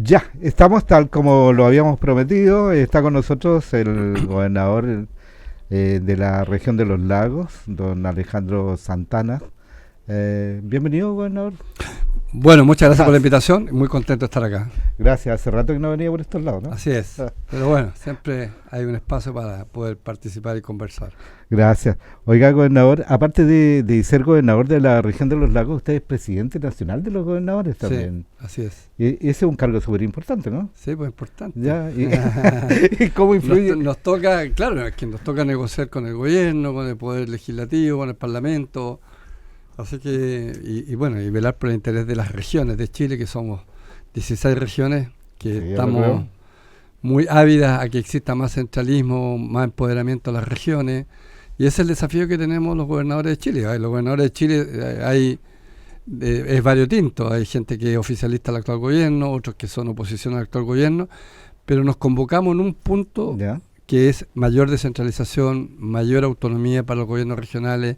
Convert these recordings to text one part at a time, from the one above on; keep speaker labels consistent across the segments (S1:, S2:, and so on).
S1: Ya, estamos tal como lo habíamos prometido. Está con nosotros el gobernador de la región de los lagos, don Alejandro Santana. Bienvenido, gobernador.
S2: Bueno, muchas gracias por la invitación. Muy contento de estar acá.
S1: Gracias, hace rato que no venía por estos lados, ¿no?
S2: Así es. Pero bueno, siempre hay un espacio para poder participar y conversar.
S1: Gracias. Oiga, gobernador, aparte de ser gobernador de la región de los lagos, usted es presidente nacional de los gobernadores también.
S2: Sí, así es.
S1: Ese es un cargo súper importante, ¿no?
S2: Sí, pues importante.
S1: Ya, ¿y cómo influye?
S2: Nos toca, claro, es que nos toca negociar con el gobierno, con el poder legislativo, con el parlamento. Así que, y bueno, y velar por el interés de las regiones de Chile, que somos 16 regiones, que
S1: Sí,
S2: estamos muy ávidas a que exista más centralismo, más empoderamiento a las regiones. Y ese es el desafío que tenemos los gobernadores de Chile. Los gobernadores de Chile es variotinto. Hay gente que es oficialista del actual gobierno, otros que son oposición al actual gobierno, pero nos convocamos en un punto que es mayor descentralización, mayor autonomía para los gobiernos regionales,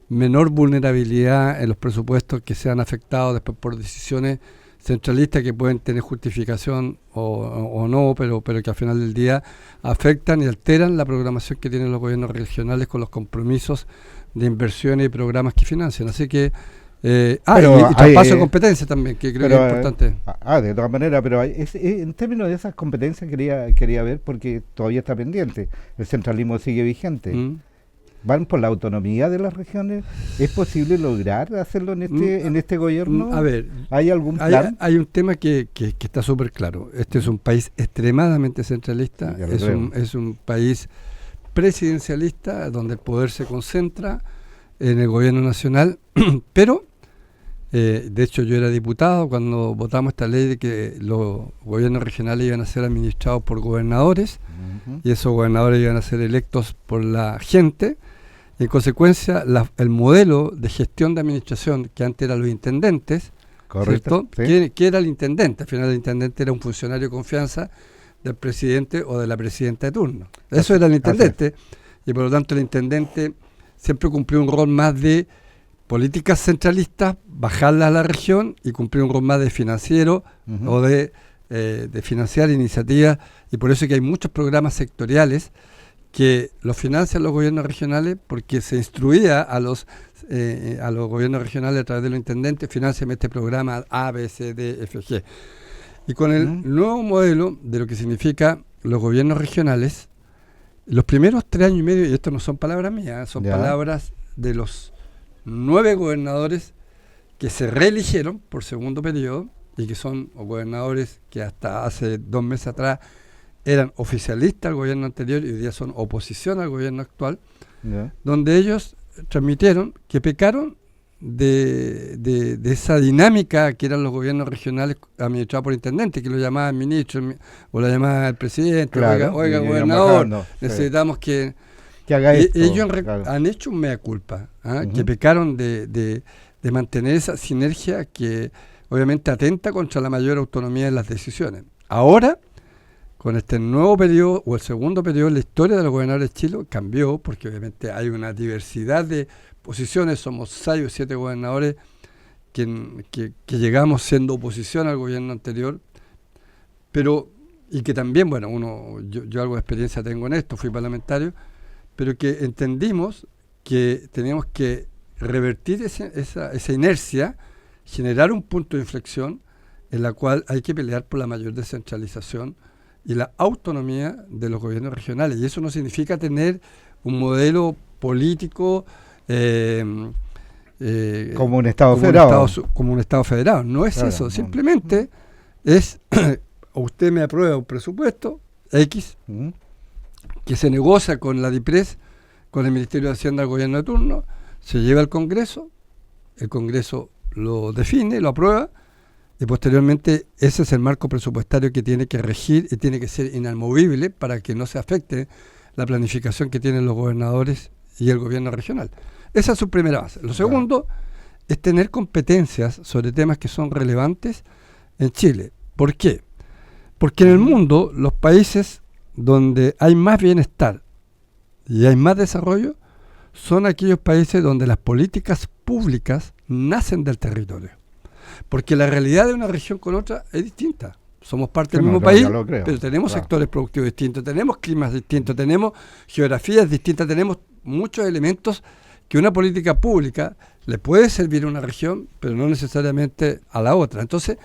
S2: menor vulnerabilidad en los presupuestos que sean afectados después por decisiones centralistas que pueden tener justificación o no, pero que al final del día afectan y alteran la programación que tienen los gobiernos regionales con los compromisos de inversiones y programas que financian. Así que y traspaso de competencias también, que creo que es importante.
S1: De todas maneras, pero en términos de esas competencias quería ver, porque todavía está pendiente, el centralismo sigue vigente. ¿Van por la autonomía de las regiones? ¿Es posible lograr hacerlo en este gobierno?
S2: A ver,
S1: ¿hay algún plan?
S2: Hay un tema que está súper claro. Este es un país extremadamente centralista, es un país presidencialista donde el poder se concentra en el gobierno nacional, pero de hecho yo era diputado cuando votamos esta ley de que los gobiernos regionales iban a ser administrados por gobernadores y esos gobernadores iban a ser electos por la gente. En consecuencia, el modelo de gestión de administración que antes eran los intendentes,
S1: correcto,
S2: ¿sí? ¿Qué era el intendente? Al final el intendente era un funcionario de confianza del presidente o de la presidenta de turno. Eso era el intendente, y por lo tanto el intendente siempre cumplió un rol más de políticas centralistas, bajarlas a la región y cumplir un rol más de financiero o de financiar iniciativas, y por eso es que hay muchos programas sectoriales que los financian los gobiernos regionales, porque se instruía a los gobiernos regionales a través de los intendentes: financian este programa A, B, C, D, F, G. Y con el nuevo modelo de lo que significa los gobiernos regionales, los primeros 3 años y medio, y esto no son palabras mías, son palabras de los 9 gobernadores que se reeligieron por segundo periodo, y que son gobernadores que hasta hace 2 meses atrás eran oficialistas al gobierno anterior y hoy día son oposición al gobierno actual, donde ellos transmitieron que pecaron de esa dinámica que eran los gobiernos regionales administrados por intendentes, que lo llamaban ministro o lo llamaban el presidente, oiga gobernador, necesitamos que haga esto. Ellos han hecho un mea culpa, que pecaron de mantener esa sinergia que obviamente atenta contra la mayor autonomía de las decisiones. Ahora, con este nuevo periodo, o el segundo periodo, la historia de los gobernadores de Chile cambió, porque obviamente hay una diversidad de posiciones. Somos 6 o 7 gobernadores que llegamos siendo oposición al gobierno anterior, pero, y que también, bueno, yo algo de experiencia tengo en esto, fui parlamentario, pero que entendimos que teníamos que revertir esa inercia, generar un punto de inflexión en la cual hay que pelear por la mayor descentralización y la autonomía de los gobiernos regionales. Y eso no significa tener un modelo político
S1: como un Estado federado.
S2: Como un Estado federado. No es eso. Simplemente es, usted me aprueba un presupuesto X, que se negocia con la DIPRES, con el Ministerio de Hacienda del gobierno de turno, se lleva al Congreso, el Congreso lo define, lo aprueba, y posteriormente ese es el marco presupuestario que tiene que regir y tiene que ser inamovible para que no se afecte la planificación que tienen los gobernadores y el gobierno regional. Esa es su primera base. Lo segundo es tener competencias sobre temas que son relevantes en Chile. ¿Por qué? Porque en el mundo, los países donde hay más bienestar y hay más desarrollo son aquellos países donde las políticas públicas nacen del territorio. Porque la realidad de una región con otra es distinta. somos parte del mismo país, pero tenemos sectores productivos distintos, tenemos climas distintos, tenemos geografías distintas, tenemos muchos elementos que una política pública le puede servir a una región, pero no necesariamente a la otra. Entonces,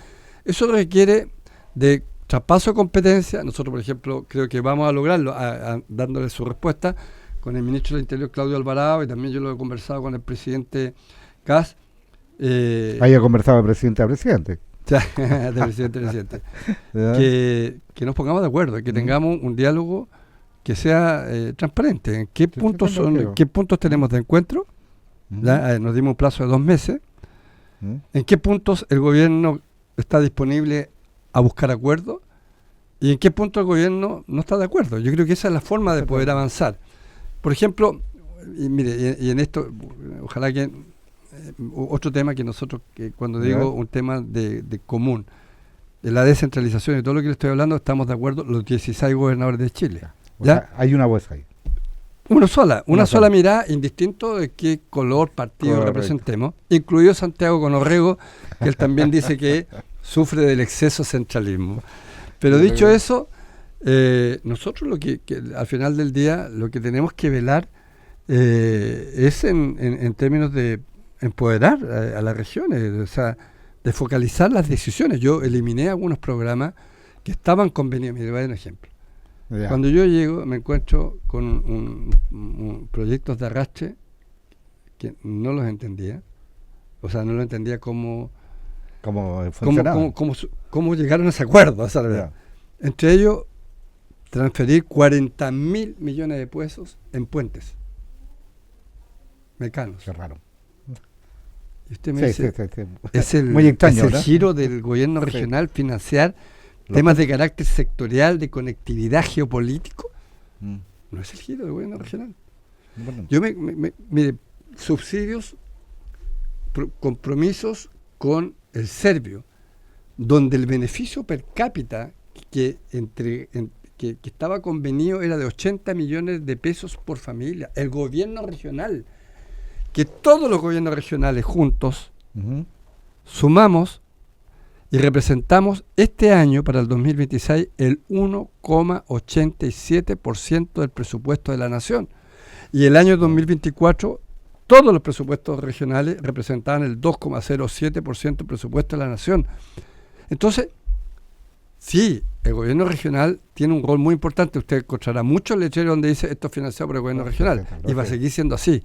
S2: eso requiere de traspaso de competencia. Nosotros, por ejemplo, creo que vamos a lograrlo dándole su respuesta con el ministro del Interior, Claudio Alvarado, y también yo lo he conversado con el presidente Kast.
S1: Haya conversado de presidente a presidente.
S2: De presidente a presidente. Que nos pongamos de acuerdo, que tengamos un diálogo que sea transparente. ¿En qué puntos qué puntos tenemos de encuentro? Nos dimos un plazo de 2 meses. ¿En qué puntos el gobierno está disponible a buscar acuerdos? ¿Y en qué punto el gobierno no está de acuerdo? Yo creo que esa es la forma de poder avanzar. Por ejemplo, y mire, y en esto, ojalá que otro tema que nosotros, que cuando digo un tema de común, de la descentralización y todo lo que le estoy hablando, estamos de acuerdo los 16 gobernadores de Chile.
S1: O sea, hay una voz ahí.
S2: Una sola mirada, indistinto de qué color, partido representemos, incluido Santiago Conorrego, que él también dice que sufre del exceso centralismo. Pero dicho eso, nosotros lo que al final del día lo que tenemos que velar es en términos de empoderar a las regiones, o sea, de focalizar las decisiones. Yo eliminé algunos programas que estaban convenidos. Mire, voy a dar un ejemplo. Cuando yo llego me encuentro con un proyectos de arrastre que no los entendía, o sea, no lo entendía cómo funcionaba, cómo llegaron a ese acuerdo, ¿sabes? Entre ellos, transferir 40.000 millones de pesos en puentes mecanos.
S1: Qué raro.
S2: Y usted me dice, es
S1: muy extraño,
S2: el giro del gobierno regional financiar temas de carácter sectorial, de conectividad geopolítico. No es el giro del gobierno regional. Bueno. Yo mire, subsidios, compromisos con el serbio, donde el beneficio per cápita que estaba convenido era de 80 millones de pesos por familia. El gobierno regional, que todos los gobiernos regionales juntos sumamos y representamos este año, para el 2026, el 1,87% del presupuesto de la nación. Y el año 2024, todos los presupuestos regionales representaban el 2,07% del presupuesto de la nación. Entonces, sí, el gobierno regional tiene un rol muy importante. Usted encontrará muchos letreros donde dice esto es financiado por el gobierno regional, y va a seguir siendo así.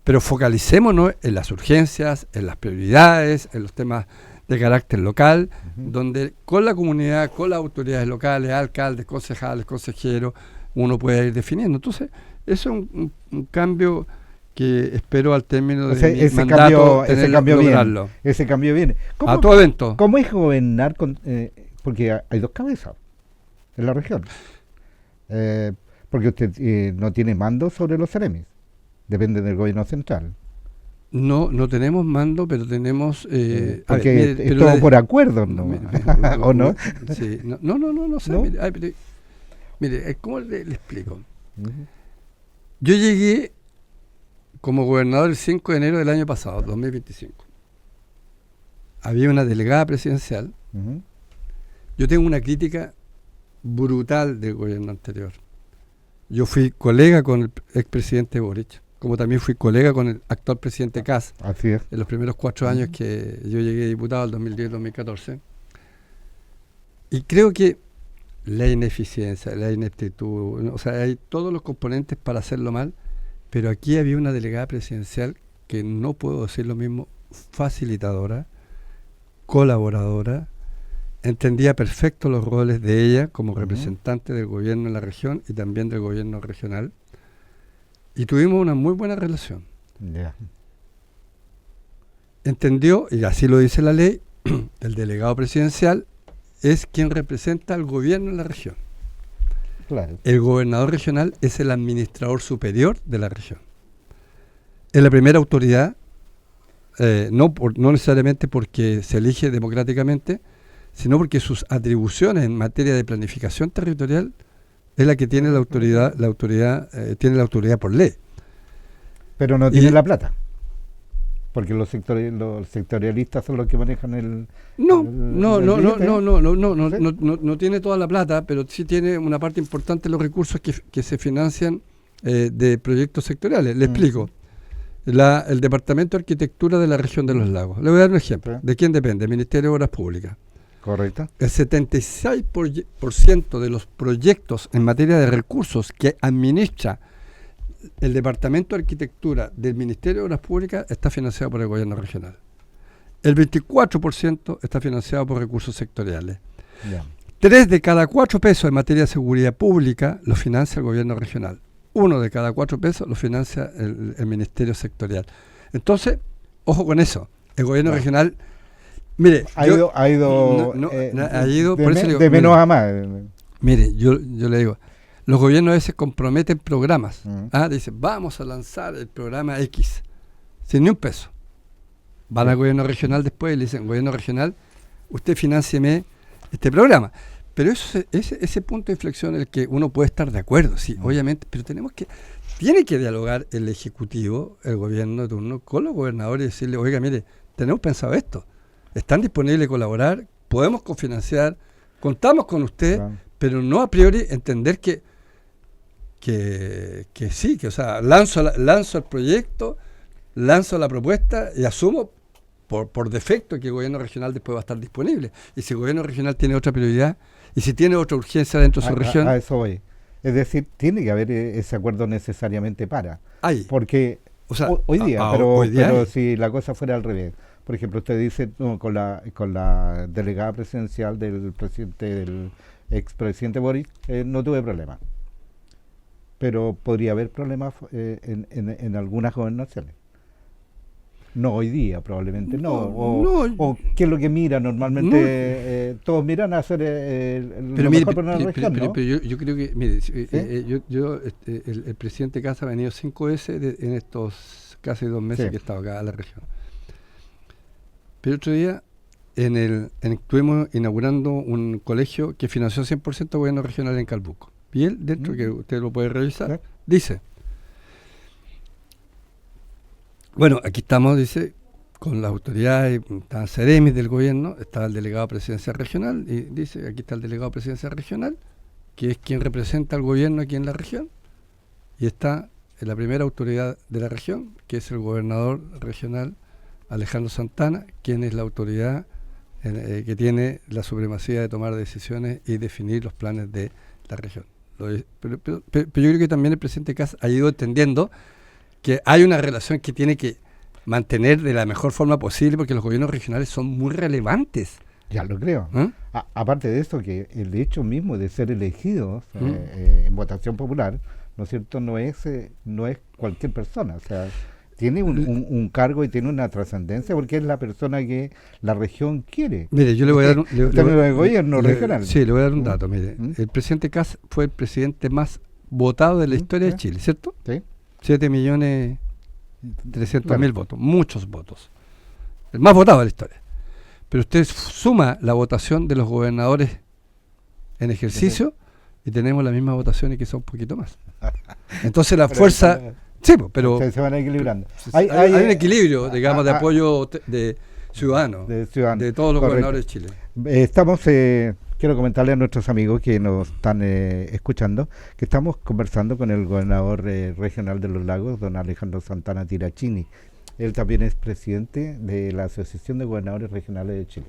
S2: Pero focalicémonos en las urgencias, en las prioridades, en los temas de carácter local, donde con la comunidad, con las autoridades locales, alcaldes, concejales, consejeros, uno puede ir definiendo. Entonces, eso es un cambio que espero al término de mi mandato lograrlo.
S1: Ese cambio viene.
S2: A todo evento.
S1: ¿Cómo es gobernar porque hay 2 cabezas en la región? Porque usted no tiene mando sobre los seremis, depende del gobierno central.
S2: No tenemos mando, pero tenemos...
S1: porque es todo por acuerdo, ¿no? ¿O no?
S2: Sí, no sé. ¿No? Mire, ¿cómo le explico? Yo llegué como gobernador el 5 de enero del año pasado, 2025. Había una delegada presidencial. Yo tengo una crítica brutal del gobierno anterior. Yo fui colega con el expresidente Boric, como también fui colega con el actual presidente Kast.
S1: Así es.
S2: En los primeros 4 años que yo llegué diputado, el 2010-2014. Y creo que la ineficiencia, la ineptitud, o sea, hay todos los componentes para hacerlo mal, pero aquí había una delegada presidencial que no puedo decir lo mismo, facilitadora, colaboradora, entendía perfecto los roles de ella como representante del gobierno en la región y también del gobierno regional. Y tuvimos una muy buena relación. Entendió, y así lo dice la ley, el delegado presidencial es quien representa al gobierno en la región.
S1: Claro.
S2: El gobernador regional es el administrador superior de la región. Es la primera autoridad, no necesariamente porque se elige democráticamente, sino porque sus atribuciones en materia de planificación territorial es la que tiene la autoridad tiene la autoridad por ley.
S1: Pero no tiene la plata. Porque los sectorialistas son los que manejan el...
S2: No tiene toda la plata, pero sí tiene una parte importante de los recursos que se financian de proyectos sectoriales. Le explico. El Departamento de Arquitectura de la región de los lagos. Le voy a dar un ejemplo. ¿De quién depende? El Ministerio de Obras Públicas.
S1: Correcto.
S2: El 76% de los proyectos en materia de recursos que administra el Departamento de Arquitectura del Ministerio de Obras Públicas está financiado por el gobierno regional. El 24% está financiado por recursos sectoriales. 3 de cada 4 pesos en materia de seguridad pública lo financia el gobierno regional. 1 de cada 4 pesos lo financia el ministerio sectorial. Entonces, ojo con eso. El gobierno regional, mire,
S1: ha ido
S2: por eso digo,
S1: de menos a más.
S2: Mire, yo le digo, los gobiernos a veces comprometen programas. Dicen, vamos a lanzar el programa X, sin ni un peso. Van al gobierno regional después y le dicen, gobierno regional, usted financieme este programa. Pero ese punto de inflexión en el que uno puede estar de acuerdo, sí, obviamente, pero tiene que dialogar el Ejecutivo, el gobierno de turno, con los gobernadores y decirle, oiga, mire, tenemos pensado esto, están disponibles a colaborar, podemos cofinanciar, contamos con usted, pero no a priori entender que sí, o sea, lanzo el proyecto, lanzo la propuesta y asumo por defecto que el gobierno regional después va a estar disponible. Y si el gobierno regional tiene otra prioridad, y si tiene otra urgencia dentro de su región...
S1: A eso voy. Es decir, tiene que haber ese acuerdo necesariamente para. Porque hoy día, pero si la cosa fuera al revés. Por ejemplo, usted dice, con la delegada presidencial del expresidente Boric, no tuve problema. Pero podría haber problemas en algunas gobernaciones. No hoy día, probablemente no. O ¿qué es lo que mira normalmente? Todos miran a hacer lo mejor para una región, ¿no?
S2: Pero yo creo que, mire, el presidente Kast ha venido 5 veces en estos casi 2 meses que he estado acá en la región. Pero otro día estuvimos inaugurando un colegio que financió 100% el gobierno regional en Calbuco. Y él, dentro que usted lo puede revisar, dice... Bueno, aquí estamos, dice, con las autoridades, está Ceremis del gobierno, está el delegado presidencial regional, y dice, aquí está el delegado presidencial regional, que es quien representa al gobierno aquí en la región, y está la primera autoridad de la región, que es el gobernador regional Alejandro Santana, quien es la autoridad que tiene la supremacía de tomar decisiones y definir los planes de la región. Pero yo creo que también el presidente Kast ha ido entendiendo que hay una relación que tiene que mantener de la mejor forma posible porque los gobiernos regionales son muy relevantes.
S1: Ya lo creo. Aparte de esto, que el hecho mismo de ser elegidos en votación popular, ¿no es cierto?, no es cualquier persona. O sea, tiene un cargo y tiene una trascendencia porque es la persona que la región quiere.
S2: Mire, yo le voy a dar
S1: el gobierno regional.
S2: Sí, le voy a dar un dato. Mire, el presidente Kast fue el presidente más votado de la historia de Chile, ¿cierto?
S1: Sí.
S2: 7.300.000 votos, muchos votos. El más votado de la historia. Pero usted suma la votación de los gobernadores en ejercicio y tenemos la misma votación y quizá un poquito más. Entonces la fuerza... Sí, pero...
S1: Se van equilibrando.
S2: Hay un equilibrio, digamos, de apoyo de ciudadanos, de todos los gobernadores de Chile.
S1: Estamos... Quiero comentarle a nuestros amigos que nos están escuchando que estamos conversando con el gobernador regional de los lagos, don Alejandro Santana Tirachini. Él también es presidente de la Asociación de Gobernadores Regionales de Chile.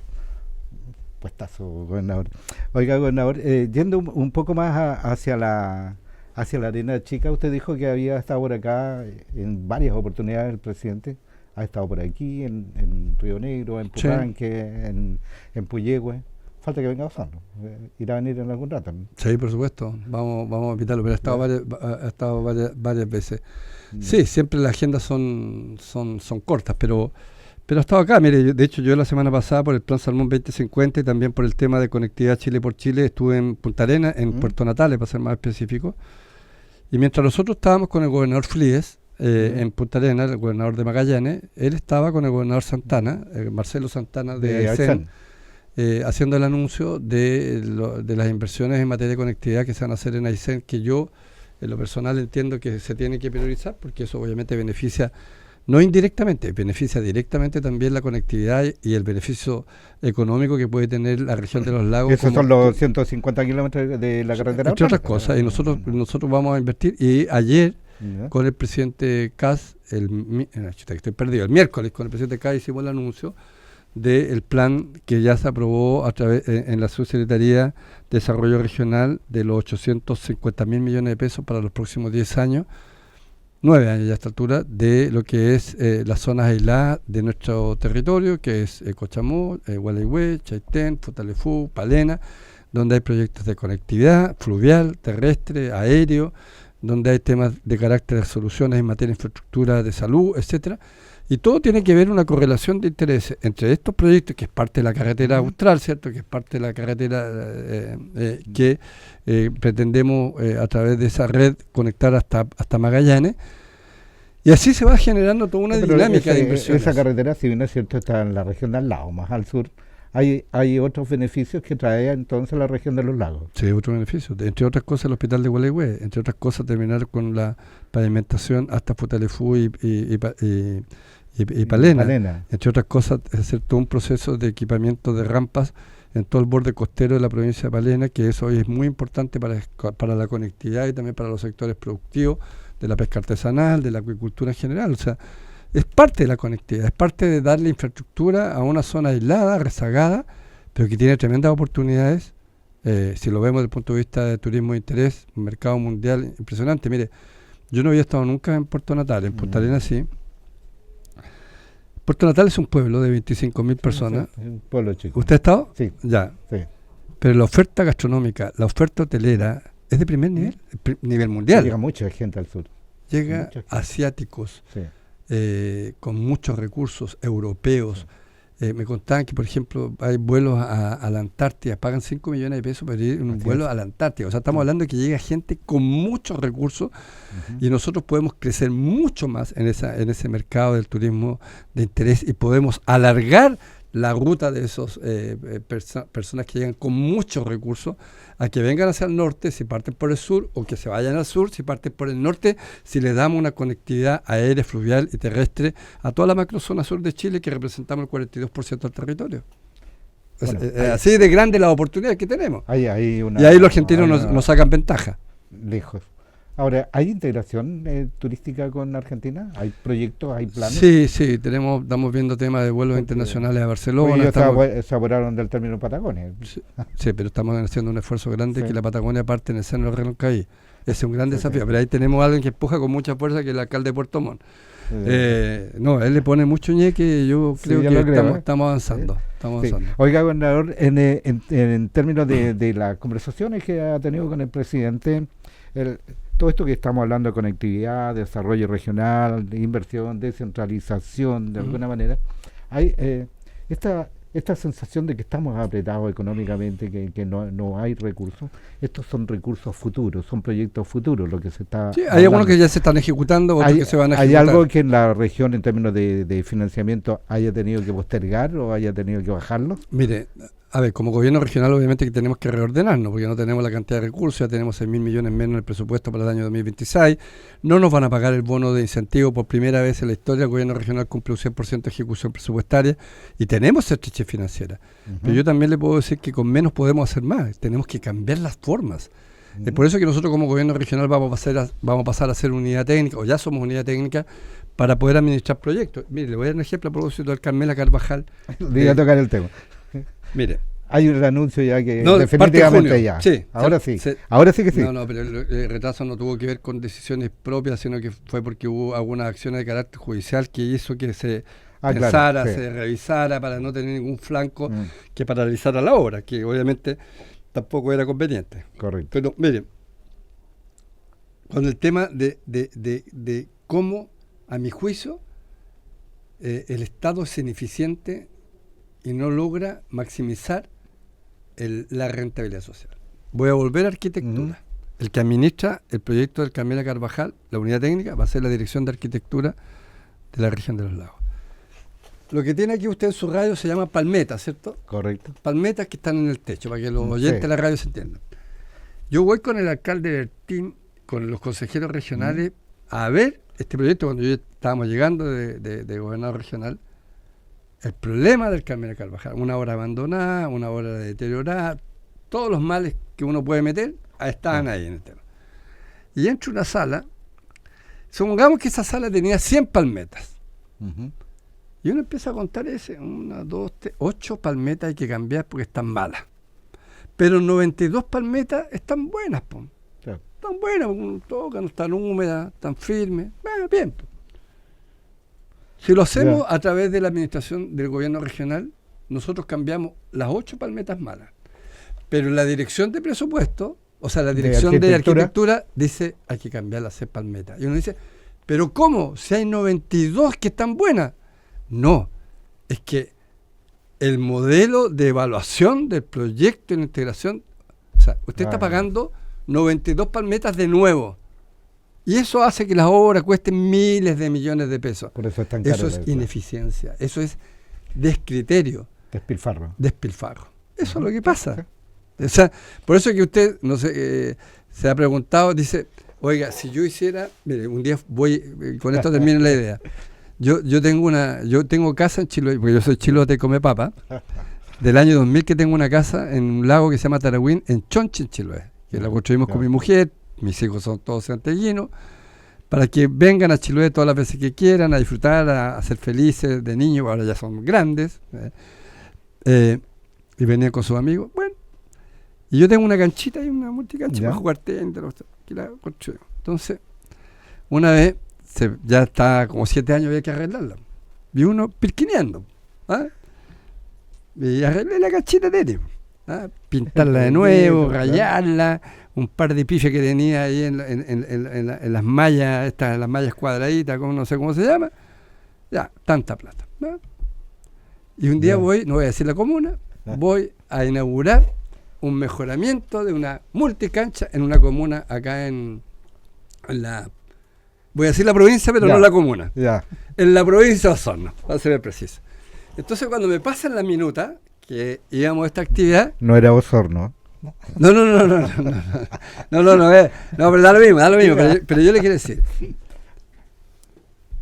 S1: Puestazo, gobernador. Oiga, gobernador, yendo un poco más hacia la Arena Chica, usted dijo que había estado por acá en varias oportunidades el presidente. Ha estado por aquí, en Río Negro, en Puranque, en Puyehue. Falta que venga a Osorno. Irá a venir en algún rato, ¿no?
S2: Sí, por supuesto. Vamos a invitarlo, pero ha estado varias veces. Sí, siempre las agendas son cortas, pero ha estado acá. Mire, de hecho yo la semana pasada por el Plan Salmón 2050 y también por el tema de conectividad Chile por Chile estuve en Punta Arenas, en Puerto Natales, para ser más específico. Y mientras nosotros estábamos con el gobernador Flies en Punta Arenas, el gobernador de Magallanes, él estaba con el gobernador Santana, Marcelo Santana de Aysén, haciendo el anuncio de las inversiones en materia de conectividad que se van a hacer en Aysén, que yo en lo personal entiendo que se tiene que priorizar porque eso obviamente beneficia no indirectamente, beneficia directamente también la conectividad y el beneficio económico que puede tener la región de los lagos.
S1: Esos son los 150 kilómetros de la carretera.
S2: Entre otras cosas, y nosotros vamos a invertir. Y ayer, con el presidente Kast, el miércoles, con el presidente Kast hicimos el anuncio del plan que ya se aprobó a través en la Subsecretaría de Desarrollo Regional de los 850.000 millones de pesos para los próximos 10 años, 9 años ya a esta altura, de lo que es las zonas aisladas de nuestro territorio, que es Cochamó, Gualeguay, Chaitén, Futaleufú, Palena, donde hay proyectos de conectividad fluvial, terrestre, aéreo, donde hay temas de carácter de soluciones en materia de infraestructura de salud, etcétera. Y todo tiene que ver una correlación de intereses entre estos proyectos, que es parte de la carretera austral, ¿cierto? Que es parte de la carretera que pretendemos a través de esa red conectar hasta Magallanes. Y así se va generando toda una dinámica de inversiones.
S1: Esa carretera, si bien es cierto, está en la región de al lado, más al sur. Hay otros beneficios que trae entonces la región de los lagos.
S2: Sí, otros beneficios. Entre otras cosas, el hospital de Gualeguay. Entre otras cosas, terminar con la pavimentación hasta Futaleufú y Palena. Entre otras cosas, hacer todo un proceso de equipamiento de rampas en todo el borde costero de la provincia de Palena, que eso hoy es muy importante para la conectividad y también para los sectores productivos de la pesca artesanal, de la acuicultura en general. O sea, es parte de la conectividad, es parte de darle infraestructura a una zona aislada, rezagada, pero que tiene tremendas oportunidades. Si lo vemos desde el punto de vista de turismo de interés, un mercado mundial impresionante. Mire, yo no había estado nunca en Puerto Natal, en Punta Arenas sí. Puerto Natal es un pueblo de 25.000 personas.
S1: Sí, un pueblo chico.
S2: ¿Usted ha estado?
S1: Sí.
S2: Ya.
S1: Sí.
S2: Pero la oferta gastronómica, la oferta hotelera, es de primer nivel, nivel mundial.
S1: Llega mucha gente al sur.
S2: Llega asiáticos, con muchos recursos europeos. Me contaban que, por ejemplo, hay vuelos a la Antártida, pagan 5 millones de pesos para ir en un vuelo a la Antártida. O sea, estamos hablando de que llega gente con muchos recursos y nosotros podemos crecer mucho más en ese mercado del turismo de interés y podemos alargar la ruta de esos personas que llegan con muchos recursos a que vengan hacia el norte si parten por el sur, o que se vayan al sur si parten por el norte, si le damos una conectividad aérea, fluvial y terrestre a toda la macrozona sur de Chile, que representamos el 42% del territorio. Bueno, así de grande las oportunidades que tenemos. Y ahí los argentinos nos sacan ventaja.
S1: Lejos. Ahora, ¿hay integración turística con Argentina? ¿Hay proyectos, hay planes?
S2: Sí, estamos viendo temas de vuelos internacionales a Barcelona.
S1: Ellos se apuraron del término Patagonia.
S2: Sí, pero estamos haciendo un esfuerzo grande que la Patagonia parte en el seno del Reloncaví. Ese es un gran desafío, pero ahí tenemos a alguien que empuja con mucha fuerza, que es el alcalde de Puerto Montt. Él le pone mucho ñeque y yo creo que estamos avanzando.
S1: Oiga, gobernador, en términos de las conversaciones que ha tenido con el presidente, todo esto que estamos hablando de conectividad, desarrollo regional, de inversión, descentralización, de alguna manera, hay esta sensación de que estamos apretados económicamente, que no hay recursos. Estos son recursos futuros, son proyectos futuros lo que se está
S2: hay hablando. Algunos que ya se están ejecutando, otros que se van a ejecutar.
S1: ¿Hay algo que en la región en términos de financiamiento haya tenido que postergar o haya tenido que bajarlo?
S2: Mire, a ver, como gobierno regional obviamente que tenemos que reordenarnos, porque no tenemos la cantidad de recursos, ya tenemos 6.000 millones menos en el presupuesto para el año 2026, no nos van a pagar el bono de incentivo por primera vez en la historia, el gobierno regional cumple un 100% de ejecución presupuestaria y tenemos estrechez financiera. Pero yo también le puedo decir que con menos podemos hacer más, tenemos que cambiar las formas. Es por eso que nosotros como gobierno regional vamos a pasar a ser unidad técnica, o ya somos unidad técnica, para poder administrar proyectos. Mire, le voy a dar un ejemplo a propósito del Carmela Carvajal.
S1: Voy a tocar el tema.
S2: Mire,
S1: hay un anuncio ya que definitivamente ya.
S2: Sí,
S1: ahora sí que sí.
S2: No, pero el retraso no tuvo que ver con decisiones propias, sino que fue porque hubo algunas acciones de carácter judicial que hizo que se pensara, se revisara para no tener ningún flanco que paralizara la obra, que obviamente tampoco era conveniente.
S1: Correcto.
S2: Pero mire, con el tema de cómo, a mi juicio, el Estado es ineficiente y no logra maximizar la rentabilidad social. Voy a volver a arquitectura. El que administra el proyecto del Carmela Carvajal, la unidad técnica, va a ser la dirección de arquitectura de la región de los lagos. Lo que tiene aquí usted en su radio se llama palmetas, ¿cierto?
S1: Correcto.
S2: Palmetas que están en el techo, para que los oyentes de la radio se entiendan. Yo voy con el alcalde Bertín, con los consejeros regionales, a ver este proyecto cuando yo estábamos llegando de gobernador regional, el problema del Carmelo Carvajal, una obra abandonada, una obra deteriorada, todos los males que uno puede meter, estaban ahí en el tema. Y entro a una sala, supongamos que esa sala tenía 100 palmetas.
S1: Uh-huh.
S2: Y uno empieza a contar 1, 2, 3, 8 palmetas hay que cambiar porque están malas. Pero 92 palmetas están buenas, po.
S1: Sí.
S2: Están buenas, uno toca, no están húmedas, están firmes. Bueno, bien, po. Si lo hacemos a través de la administración del gobierno regional, nosotros cambiamos las 8 palmetas malas. Pero la dirección de presupuesto, o sea, la dirección de arquitectura dice, hay que cambiar las 6 palmetas. Y uno dice, ¿pero cómo? Si hay 92 que están buenas. No, es que el modelo de evaluación del proyecto de integración, o sea, usted está pagando 92 palmetas de nuevo. Y eso hace que las obras cuesten miles de millones de pesos.
S1: Por eso es tan caro.
S2: Eso es ineficiencia, eso es descriterio.
S1: Despilfarro.
S2: Eso es lo que pasa. O sea, por eso que usted, no sé, se ha preguntado, dice, oiga, si yo hiciera, mire, un día voy, con esto termino la idea. Yo tengo casa en Chiloé, porque yo soy chilote come papa, del año 2000 que tengo una casa en un lago que se llama Taragüín, en Chonchi, en Chiloé, que la construimos con mi mujer, mis hijos son todos santellinos, para que vengan a Chiloé todas las veces que quieran, a disfrutar, a ser felices de niños, ahora ya son grandes, y venían con sus amigos. Bueno, y yo tengo una canchita y una multicancha para jugar tenis, que la construimos. Entonces, una vez, ya está como 7 años, había que arreglarla. Vi uno pirquineando. Y arreglé la canchita de tenis. Pintarla de nuevo, rayarla, un par de pifes que tenía ahí en las mallas, las mallas cuadraditas, no sé cómo se llama. Ya, tanta plata. Y un día voy, no voy a decir la comuna, voy a inaugurar un mejoramiento de una multicancha en una comuna acá en la... Voy a decir la provincia, pero no la comuna. En la provincia de Osorno, para ser preciso. Entonces, cuando me pasan la minuta, que íbamos a esta actividad...
S1: No era Osorno.
S2: No, pero da lo mismo, pero yo le quiero decir.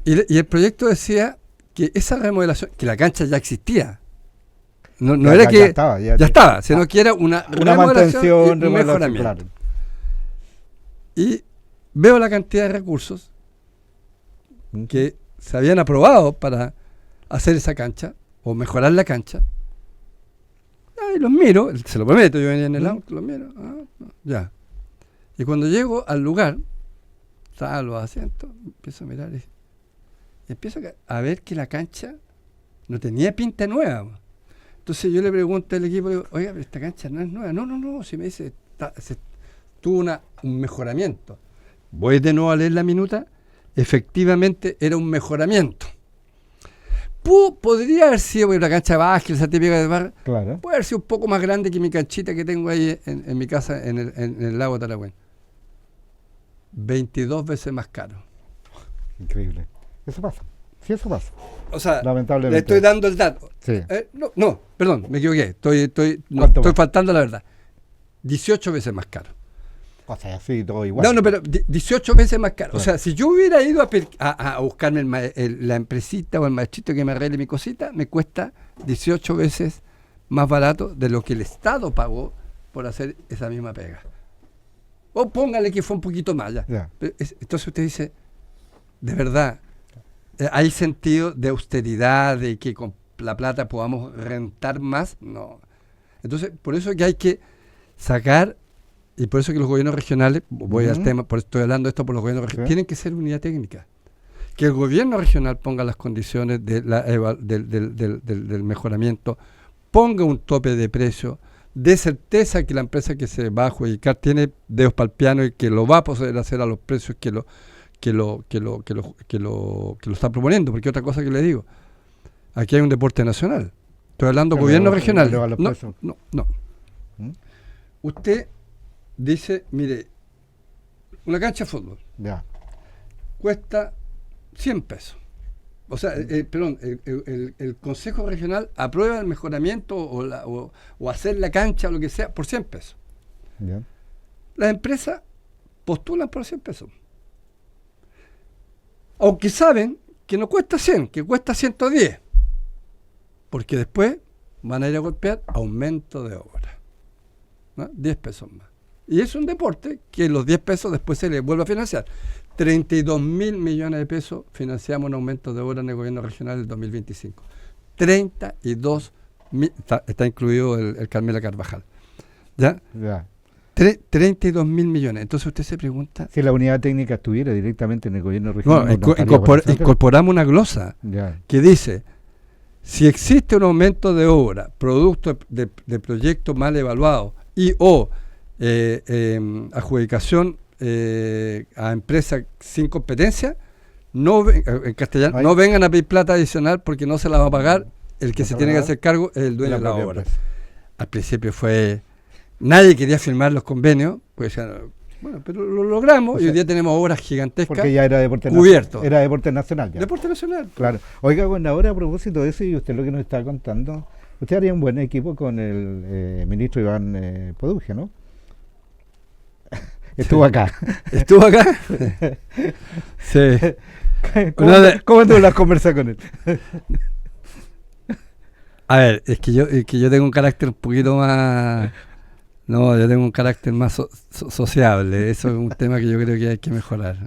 S2: Y el proyecto decía que esa remodelación, que la cancha ya existía. No era que... Ya estaba, sino que era una remodelación, un mejoramiento. Claro. Y veo la cantidad de recursos que se habían aprobado para hacer esa cancha o mejorar la cancha. Y los miro, se lo prometo, yo venía en el auto, los miro, ya. Y cuando llego al lugar, están los asientos, empiezo a mirar y empiezo a ver que la cancha no tenía pinta nueva. Entonces yo le pregunto al equipo, digo, oiga, pero esta cancha no es nueva. No, si me dice, tuvo un mejoramiento. Voy de nuevo a leer la minuta, efectivamente era un mejoramiento. Podría haber sido una cancha de básquet, esa típica de bar.
S1: Claro.
S2: Puede haber sido un poco más grande que mi canchita que tengo ahí en mi casa en el lago Taragüín. 22 veces más caro.
S1: Increíble. Eso pasa. Sí, eso pasa.
S2: O sea,
S1: lamentablemente.
S2: Le estoy dando el dato.
S1: Sí.
S2: No, perdón, me equivoqué. Estoy faltando la verdad. 18 veces más caro.
S1: O sea, así, todo igual.
S2: No, pero 18 veces más caro.
S1: Claro.
S2: O sea, si yo hubiera ido a buscarme la empresita o el maestrito que me arregle mi cosita, me cuesta 18 veces más barato de lo que el Estado pagó por hacer esa misma pega. O póngale que fue un poquito más ya. Entonces usted dice, de verdad, ¿hay sentido de austeridad, de que con la plata podamos rentar más? No. Entonces, por eso que hay que sacar. Y por eso que los gobiernos regionales, voy al tema, por eso estoy hablando de esto por los gobiernos regionales, tienen que ser unidad técnica. Que el gobierno regional ponga las condiciones del mejoramiento, ponga un tope de precio, dé certeza que la empresa que se va a adjudicar tiene dedos para el piano y que lo va a poder hacer a los precios que lo está proponiendo. Porque otra cosa que le digo, aquí hay un deporte nacional. Estoy hablando gobierno regional. No. Usted dice, mire, una cancha de fútbol cuesta 100 pesos. O sea, el Consejo Regional aprueba el mejoramiento o hacer la cancha o lo que sea por 100 pesos. Las empresas postulan por 100 pesos. Aunque saben que no cuesta 100, que cuesta 110. Porque después van a ir a golpear aumento de obra, ¿no? 10 pesos más. Y es un deporte que los 10 pesos después se les vuelve a financiar. 32.000 millones de pesos financiamos un aumento de obra en el gobierno regional del 2025. 32.000, está incluido el Carmela Carvajal. ¿Ya? 32.000 millones. Entonces usted se pregunta...
S1: Si la unidad técnica estuviera directamente en el gobierno regional...
S2: Incorporamos una glosa que dice... Si existe un aumento de obra, producto de proyectos mal evaluados y o adjudicación a empresas sin competencia, en castellano, no vengan a pedir plata adicional porque no se la va a pagar el que se tiene que hacer cargo es el dueño de la obra. Al principio nadie quería firmar los convenios, pues bueno, pero lo logramos y hoy día tenemos obras gigantescas.
S1: Porque ya era deporte
S2: cubierto.
S1: Era deporte nacional ya.
S2: Deporte nacional.
S1: Claro. Oiga, gobernador, a propósito de eso, y usted lo que nos está contando, usted haría un buen equipo con el ministro Iván Produje, ¿no? Estuvo acá.
S2: ¿Estuvo acá? Sí.
S1: ¿Cómo tú las conversas con él?
S2: A ver, es que yo tengo un carácter un poquito más... No, yo tengo un carácter más sociable. Eso es un tema que yo creo que hay que mejorar.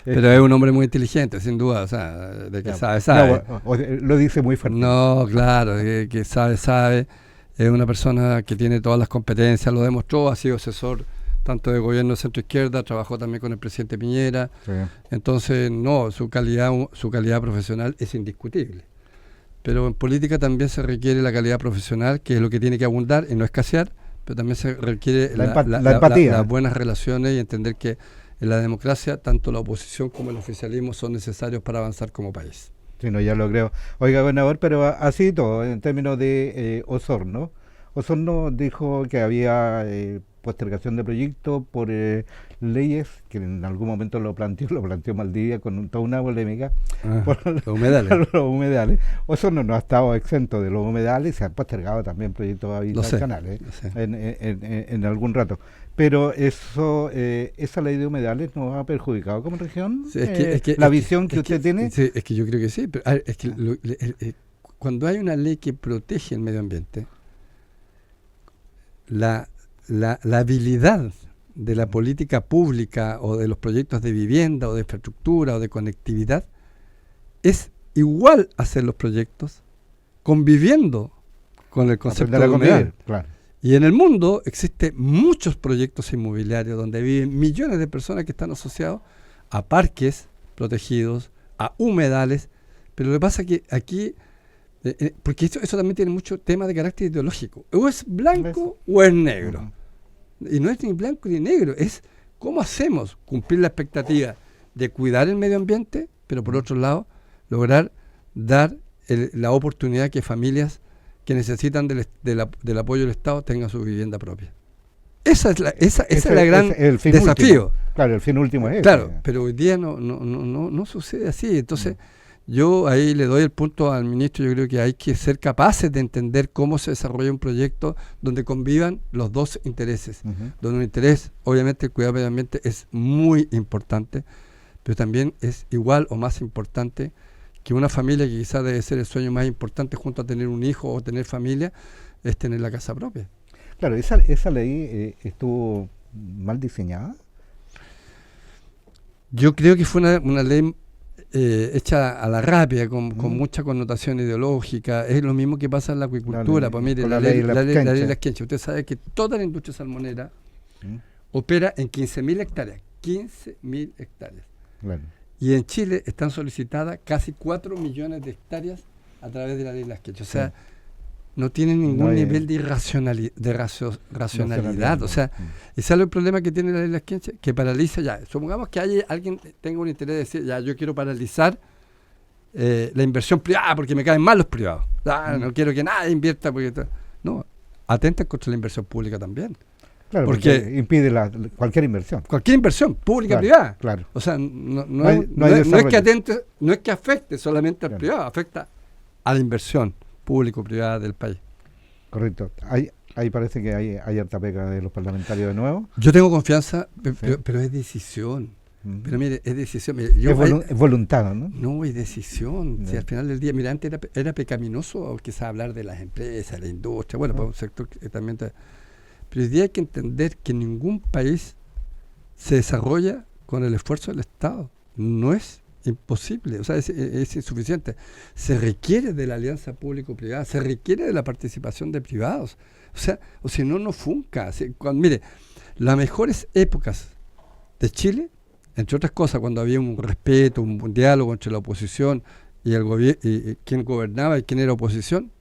S2: Pero es un hombre muy inteligente, sin duda. O sea, de que sabe.
S1: No, lo dice muy fuerte.
S2: No, claro, que sabe. Es una persona que tiene todas las competencias, lo demostró, ha sido asesor tanto de gobierno de centro izquierda, trabajó también con el presidente Piñera. Sí. Entonces, no, su calidad profesional es indiscutible. Pero en política también se requiere la calidad profesional, que es lo que tiene que abundar y no escasear. Pero también se requiere la empatía, las buenas relaciones y entender que en la democracia tanto la oposición como el oficialismo son necesarios para avanzar como país.
S1: Sí, no, ya lo creo. Oiga, gobernador, pero así todo, en términos de Osorno. Osorno dijo que había postergación de proyectos por leyes, que en algún momento lo planteó Maldivia con toda una polémica.
S2: Por los humedales.
S1: Los humedales. Osorno no ha estado exento de los humedales, se han postergado también proyectos habitacionales en algún rato. Pero esa ley de humedales nos ha perjudicado como región. Sí, la visión que usted tiene.
S2: Sí, es que yo creo que sí, pero es que cuando hay una ley que protege el medio ambiente, la habilidad de la política pública o de los proyectos de vivienda o de infraestructura o de conectividad es igual a hacer los proyectos conviviendo con el concepto de humedal.
S1: Claro.
S2: Y en el mundo existen muchos proyectos inmobiliarios donde viven millones de personas que están asociados a parques protegidos, a humedales, pero lo que pasa es que aquí, porque eso también tiene mucho tema de carácter ideológico, o es blanco o es negro. Y no es ni blanco ni negro, es cómo hacemos cumplir la expectativa de cuidar el medio ambiente, pero por otro lado, lograr dar la oportunidad que familias que necesitan del apoyo del Estado tengan su vivienda propia. Esa es la gran desafío.
S1: Último. Claro, el fin último es
S2: claro, ese. Pero hoy día no sucede así. Entonces, yo ahí le doy el punto al ministro. Yo creo que hay que ser capaces de entender cómo se desarrolla un proyecto donde convivan los dos intereses. Donde un interés, obviamente el cuidado del medio ambiente es muy importante, pero también es igual o más importante que una familia, que quizás debe ser el sueño más importante junto a tener un hijo o tener familia, es tener la casa propia.
S1: Claro, esa ley estuvo mal diseñada.
S2: Yo creo que fue una ley hecha a la rápida, con mucha connotación ideológica. Es lo mismo que pasa en la acuicultura. Pues mire, la ley de las quenchas. Usted sabe que toda la industria salmonera opera en 15.000 hectáreas. 15.000 hectáreas.
S1: Claro.
S2: Y en Chile están solicitadas casi 4 millones de hectáreas a través de la ley de las quenchas. O sea, no tienen ningún nivel de racionalidad. O sea, y ¿sabe el problema que tiene la ley de las quenchas? Que paraliza ya. Supongamos que alguien tenga un interés de decir, ya, yo quiero paralizar la inversión privada porque me caen mal los privados. No quiero que nadie invierta. No, atentan contra la inversión pública también.
S1: Claro, porque impide cualquier inversión.
S2: Cualquier inversión, pública, privada.
S1: Claro.
S2: O sea, no es que afecte solamente al privado, afecta a la inversión público-privada del país.
S1: Correcto. Ahí parece que hay harta pega de los parlamentarios de nuevo.
S2: Yo tengo confianza, pero es decisión. Pero mire, es decisión. Mire,
S1: es voluntad, ¿no?
S2: No, es decisión. Si al final del día, mira, antes era pecaminoso quizás hablar de las empresas, la industria, bueno, para un sector que también... Pero hoy día hay que entender que ningún país se desarrolla con el esfuerzo del Estado. No es imposible, o sea, es insuficiente. Se requiere de la alianza público-privada, se requiere de la participación de privados. O sea, o si no, no funca. Mire, las mejores épocas de Chile, entre otras cosas, cuando había un respeto, un diálogo entre la oposición y el gobierno, y quién gobernaba y quién era oposición,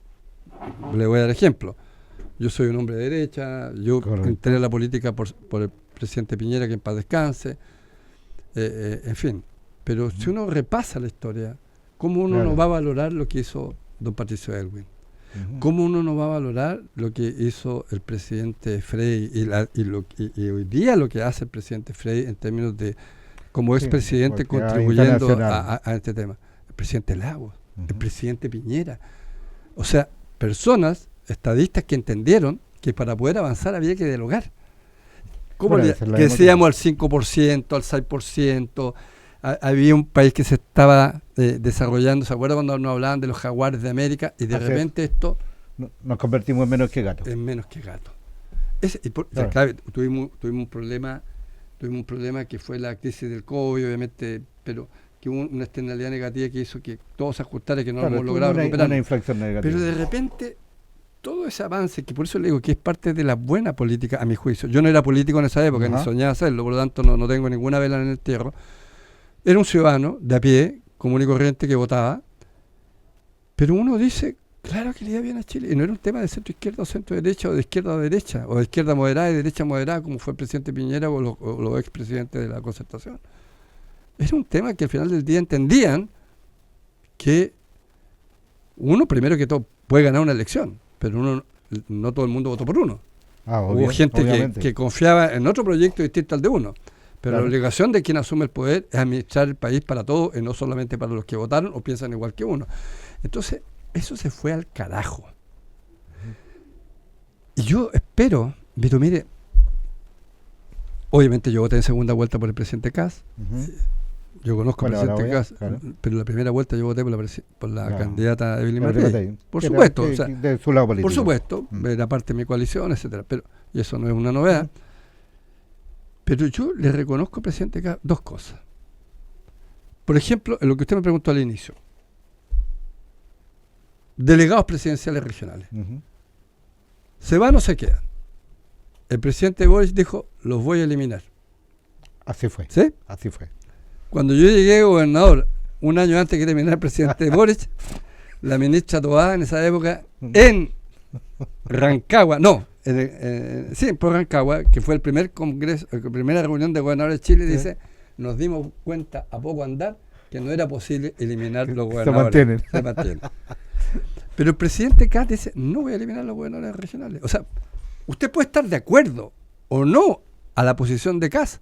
S2: le voy a dar ejemplo. Yo soy un hombre de derecha, yo entré a la política por el presidente Piñera, que en paz descanse, en fin. Pero si uno repasa la historia, ¿cómo uno no va a valorar lo que hizo don Patricio Aylwin? ¿Cómo uno no va a valorar lo que hizo el presidente Frey y hoy día lo que hace el presidente Frey en términos de como expresidente contribuyendo a este tema? El presidente Lagos, el presidente Piñera. O sea, personas, estadistas que entendieron que para poder avanzar había que dialogar. ¿Cómo que decíamos al 5%, al 6%? Había un país que se estaba desarrollando, ¿se acuerdan cuando nos hablaban de los jaguares de América? Y de repente esto...
S1: Nos convertimos en menos que gatos.
S2: En menos que gatos. Claro, tuvimos un problema que fue la crisis del COVID, obviamente, pero que hubo una externalidad negativa que hizo que todo se ajustara y que no lo hemos logrado recuperar.
S1: Una inflación negativa.
S2: Pero de repente, todo ese avance, que por eso le digo que es parte de la buena política, a mi juicio. Yo no era político en esa época, ni soñaba hacerlo, por lo tanto no tengo ninguna vela en el entierro. Era un ciudadano de a pie, común y corriente, que votaba, pero uno dice, claro que le iba bien a Chile, y no era un tema de centro-izquierda o centro-derecha, o de izquierda a derecha, o de izquierda moderada y derecha moderada, como fue el presidente Piñera o los expresidentes de la Concertación. Era un tema que al final del día entendían que uno, primero que todo, puede ganar una elección, pero no todo el mundo votó por uno. Hubo gente que confiaba en otro proyecto distinto al de uno. Pero la obligación de quien asume el poder es administrar el país para todos y no solamente para los que votaron o piensan igual que uno. Entonces, eso se fue al carajo. Y yo espero, pero mire, obviamente yo voté en segunda vuelta por el presidente Kast. Yo conozco al presidente Kast, pero la primera vuelta yo voté por la candidata Evelyn Matei. Por supuesto, o sea,
S1: de su lado político.
S2: Por supuesto, era parte de mi coalición, etcétera. Pero y eso no es una novedad. Pero yo le reconozco al presidente Kast dos cosas. Por ejemplo, en lo que usted me preguntó al inicio. Delegados presidenciales regionales. ¿Se van o se quedan? El presidente Boric dijo, los voy a eliminar.
S1: Así fue.
S2: ¿Sí?
S1: Así fue.
S2: Cuando yo llegué gobernador, un año antes que terminara el presidente Boric, la ministra Toá en esa época, en Rancagua, por Rancagua, que fue el primer congreso, la primera reunión de gobernadores de Chile, dice, nos dimos cuenta a poco andar que no era posible eliminar los gobernadores. Se mantienen. Pero el presidente Kast dice, no voy a eliminar los gobernadores regionales. O sea, usted puede estar de acuerdo o no a la posición de Kast,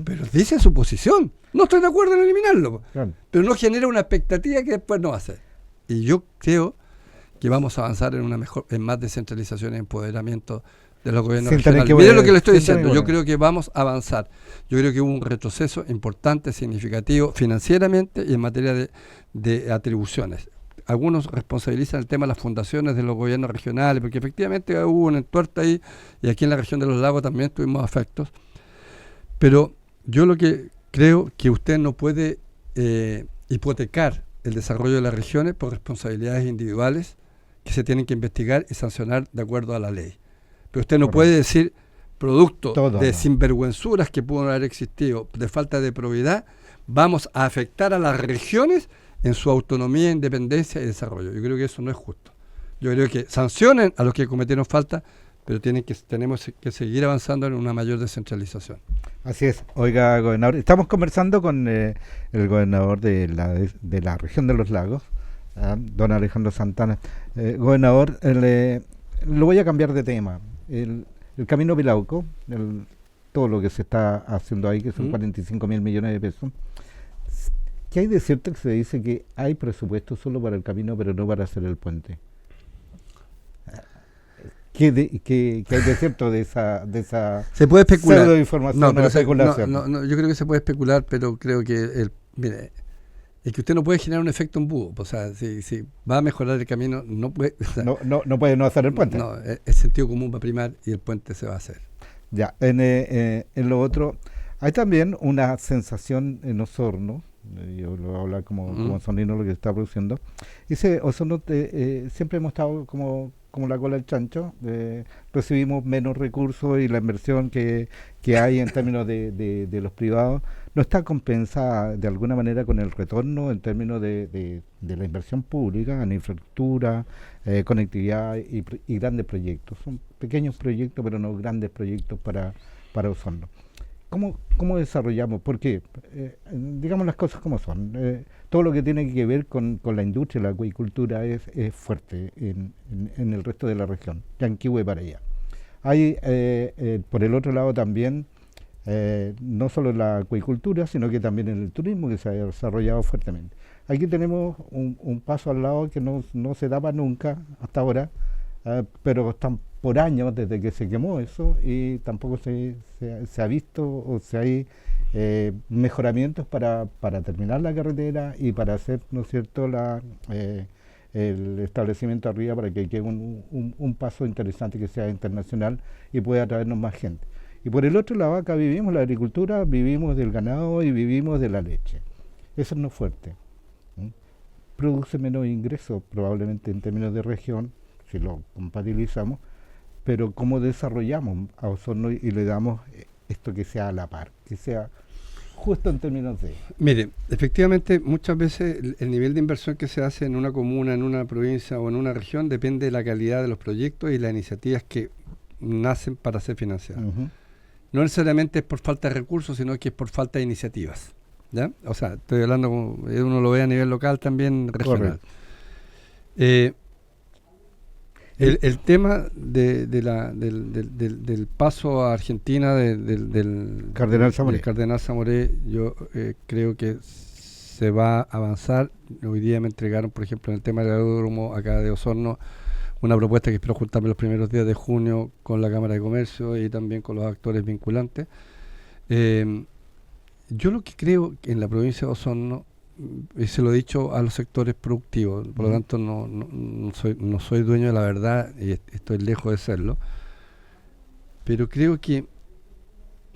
S2: pero dice su posición. No estoy de acuerdo en eliminarlo, pero no genera una expectativa que después no va a hacer. Y yo creo que vamos a avanzar en más descentralización y empoderamiento de los gobiernos regionales. Miren lo que le estoy diciendo, yo creo que vamos a avanzar. Yo creo que hubo un retroceso importante, significativo, financieramente y en materia de atribuciones. Algunos responsabilizan el tema de las fundaciones de los gobiernos regionales, porque efectivamente hubo un entuerto ahí, y aquí en la región de los lagos también tuvimos afectos. Pero yo lo que creo que usted no puede hipotecar el desarrollo de las regiones por responsabilidades individuales que se tienen que investigar y sancionar de acuerdo a la ley. Pero usted no puede decir, producto de sinvergüenzuras que pudo haber existido, de falta de probidad, vamos a afectar a las regiones en su autonomía, independencia y desarrollo. Yo creo que eso no es justo. Yo creo que sancionen a los que cometieron falta, pero tenemos que seguir avanzando en una mayor descentralización.
S1: Así es. Oiga, gobernador, estamos conversando con el gobernador de la región de los lagos, don Alejandro Santana. Gobernador, lo voy a cambiar de tema. El Camino Vilauco, todo lo que se está haciendo ahí, que son 45.000 millones de pesos. ¿Qué hay de cierto que se dice que hay presupuesto solo para el camino, pero no para hacer el puente? que hay de cierto de esa
S2: se puede especular.
S1: Pseudoinformación o especulación.
S2: Yo creo que se puede especular, pero creo que mire, es que usted no puede generar un efecto embudo. O sea, si va a mejorar el camino, no puede. O sea,
S1: no puede no hacer el puente.
S2: No, el sentido común va a primar y el puente se va a hacer.
S1: Ya, en lo otro, hay también una sensación en Osorno, yo lo voy a hablar como osornino lo que está produciendo. Dice, Osorno siempre hemos estado como la cola del chancho, recibimos menos recursos y la inversión que hay en términos de los privados no está compensada de alguna manera con el retorno en términos de la inversión pública en infraestructura, conectividad y grandes proyectos. Son pequeños proyectos, pero no grandes proyectos para Osorno. ¿Cómo desarrollamos? Porque, digamos las cosas como son. Todo lo que tiene que ver con la industria, la acuicultura, es fuerte en el resto de la región, Yanquihue para allá. Hay, por el otro lado también, no solo la acuicultura, sino que también en el turismo, que se ha desarrollado fuertemente. Aquí tenemos un paso al lado que no se daba nunca hasta ahora, pero están por años desde que se quemó eso y tampoco se ha visto o se hay mejoramientos para terminar la carretera y para hacer, ¿no es cierto?, el establecimiento arriba para que quede un paso interesante que sea internacional y pueda traernos más gente. Y por el otro lado, acá vivimos la agricultura, vivimos del ganado y vivimos de la leche. Eso no es fuerte. Produce menos ingresos probablemente en términos de región, si lo compatibilizamos, pero cómo desarrollamos a Osorno y le damos esto que sea a la par, que sea justo en términos de...
S2: Mire, efectivamente muchas veces el nivel de inversión que se hace en una comuna, en una provincia o en una región depende de la calidad de los proyectos y las iniciativas que nacen para ser financiadas. No necesariamente es por falta de recursos, sino que es por falta de iniciativas, ¿ya? O sea, estoy hablando como uno lo ve a nivel local, también regional. El tema del paso a Argentina del
S1: Cardenal
S2: Zamoré, yo creo que se va a avanzar. Hoy día me entregaron, por ejemplo, en el tema del aeródromo acá de Osorno, una propuesta que espero juntarme los primeros días de junio con la Cámara de Comercio y también con los actores vinculantes. Yo lo que creo en la provincia de Osorno, y se lo he dicho a los sectores productivos, por lo tanto no soy dueño de la verdad y estoy lejos de serlo, pero creo que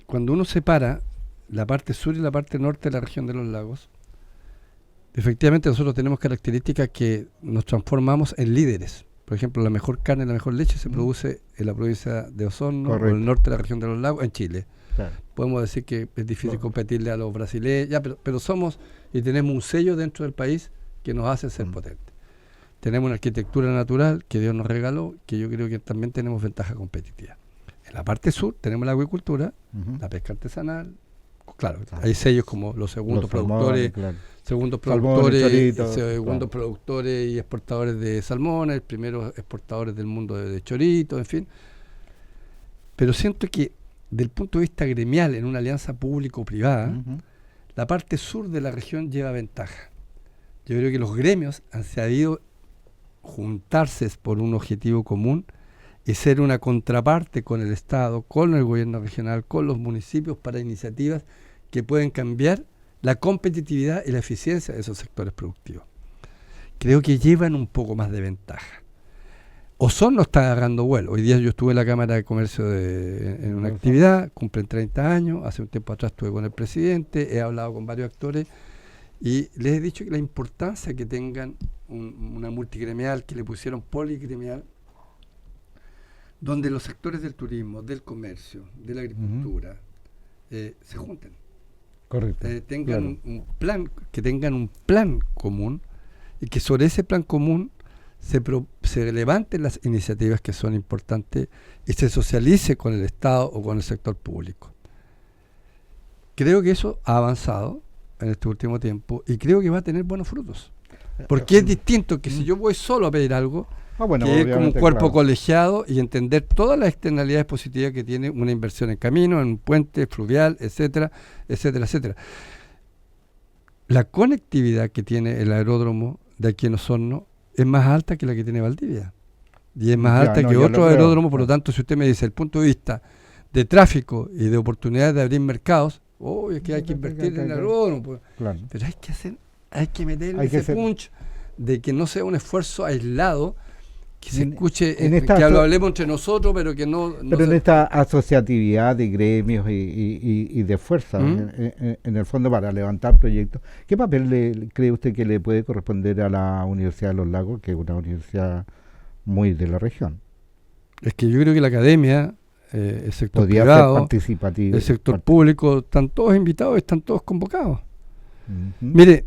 S2: cuando uno separa la parte sur y la parte norte de la región de los lagos, efectivamente nosotros tenemos características que nos transformamos en líderes. Por ejemplo, la mejor carne y la mejor leche se produce en la provincia de Osorno, o en el norte de la región de los lagos, en Chile. Claro. Podemos decir que es difícil competirle a los brasileños, ya, pero somos y tenemos un sello dentro del país que nos hace ser potentes. Tenemos una arquitectura natural que Dios nos regaló, que yo creo que también tenemos ventaja competitiva. En la parte sur tenemos la acuicultura, la pesca artesanal, claro, hay sellos como los segundos productores, productores y exportadores de salmones, primeros exportadores del mundo de choritos, en fin. Pero siento que del punto de vista gremial, en una alianza público-privada, la parte sur de la región lleva ventaja. Yo creo que los gremios han sabido juntarse por un objetivo común y ser una contraparte con el Estado, con el gobierno regional, con los municipios para iniciativas que pueden cambiar la competitividad y la eficiencia de esos sectores productivos. Creo que llevan un poco más de ventaja. Osorno está agarrando vuelo. Hoy día yo estuve en la Cámara de Comercio en una actividad, cumplen 30 años, hace un tiempo atrás estuve con el presidente, he hablado con varios actores y les he dicho que la importancia que tengan una multigremial, que le pusieron poligremial, donde los sectores del turismo, del comercio, de la agricultura, se junten.
S1: Correcto.
S2: Tengan un plan, que tengan un plan común y que sobre ese plan común se levanten las iniciativas que son importantes y se socialice con el Estado o con el sector público. Creo que eso ha avanzado en este último tiempo y creo que va a tener buenos frutos. Porque es distinto que si yo voy solo a pedir algo, que es como un cuerpo colegiado y entender todas las externalidades positivas que tiene una inversión en camino, en un puente fluvial, etcétera, etcétera, etcétera. La conectividad que tiene el aeródromo de aquí en Osorno es más alta que la que tiene Valdivia. y es más alta que otros aeródromos, por lo tanto, si usted me dice el punto de vista de tráfico y de oportunidades de abrir mercados, es que hay que invertir en el aeródromo, pues.
S1: Claro.
S2: Pero hay que meterle ese punch de que no sea un esfuerzo aislado, que se escuche, que lo hablemos entre nosotros, pero que no
S1: pero en esta asociatividad de gremios y de fuerza, en el fondo, para levantar proyectos, ¿qué papel cree usted que le puede corresponder a la Universidad de los Lagos, que es una universidad muy de la región?
S2: Es que yo creo que la academia, el sector
S1: podría
S2: privado,
S1: ser participativo,
S2: el sector público, están todos invitados, están todos convocados. Mire,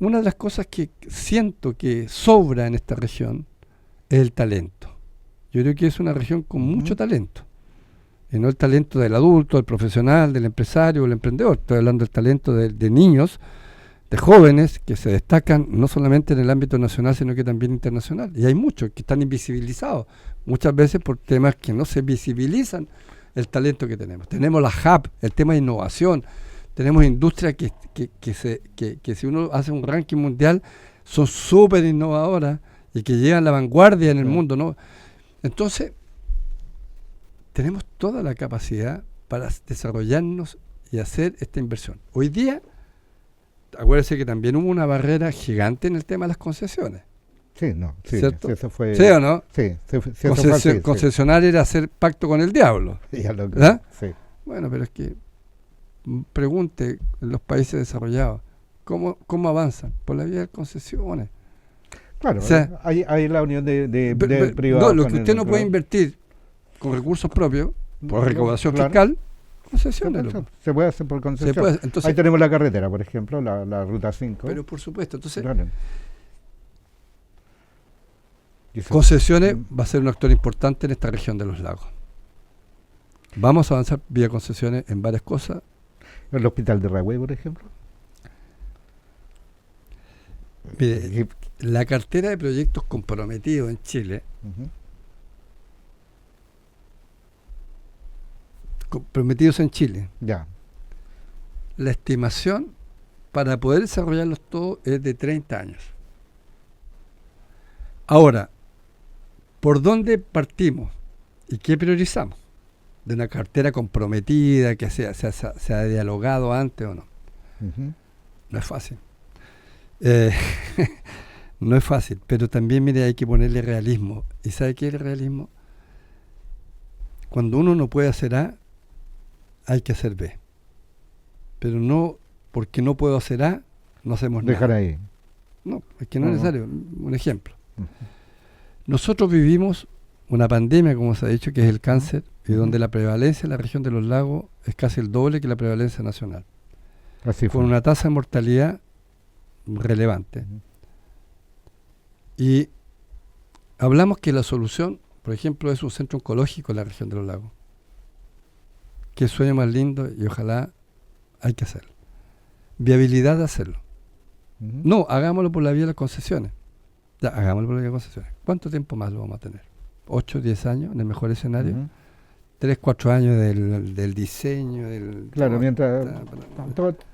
S2: una de las cosas que siento que sobra en esta región es el talento. Yo creo que es una región con mucho talento. Y no el talento del adulto, del profesional, del empresario, del emprendedor. Estoy hablando del talento de niños, de jóvenes que se destacan no solamente en el ámbito nacional, sino que también internacional. Y hay muchos que están invisibilizados, muchas veces por temas que no se visibilizan el talento que tenemos. Tenemos la hub, el tema de innovación. Tenemos industrias que si uno hace un ranking mundial son súper innovadoras y que llegan a la vanguardia en el mundo, ¿no? Entonces, tenemos toda la capacidad para desarrollarnos y hacer esta inversión. Hoy día, acuérdense que también hubo una barrera gigante en el tema de las concesiones.
S1: Sí, eso fue...
S2: ¿Sí o no?
S1: Sí,
S2: concesionar era hacer pacto con el diablo. ¿Verdad?
S1: Sí.
S2: Bueno, pero es que pregunte en los países desarrollados, ¿cómo avanzan? Por la vía de concesiones.
S1: Claro, o sea, hay la unión de privado.
S2: No, lo que usted no puede invertir con recursos propios, por recaudación fiscal, concesionarlo.
S1: Se puede hacer por concesión. Entonces, ahí tenemos la carretera, por ejemplo, la ruta 5.
S2: Pero por supuesto, entonces,
S1: claro.
S2: Concesiones va a ser un actor importante en esta región de los lagos. Vamos a avanzar vía concesiones en varias cosas.
S1: ¿El hospital de Rahue, por ejemplo?
S2: Mire, la cartera de proyectos comprometidos en Chile,
S1: ya.
S2: La estimación para poder desarrollarlos todos es de 30 años. Ahora, ¿por dónde partimos y qué priorizamos? De una cartera comprometida que se ha dialogado antes o no. No es fácil. No es fácil, pero también, mire, hay que ponerle realismo. ¿Y sabe qué es el realismo? Cuando uno no puede hacer A, hay que hacer B. Pero no, porque no puedo hacer A, no hacemos nada.
S1: Dejar ahí.
S2: No, es que no es necesario. Un ejemplo. Nosotros vivimos una pandemia, como se ha dicho, que es el cáncer, y donde la prevalencia en la región de los lagos es casi el doble que la prevalencia nacional.
S1: Así fue.
S2: Con una tasa de mortalidad relevante. Y hablamos que la solución, por ejemplo, es un centro oncológico en la región de los lagos. Qué sueño más lindo, y ojalá hay que hacerlo. Viabilidad de hacerlo. No, hagámoslo por la vía de las concesiones. Ya, hagámoslo por la vía de las concesiones. ¿Cuánto tiempo más lo vamos a tener? 8, 10 años en el mejor escenario. 3, 4 años del diseño.
S1: Claro, mientras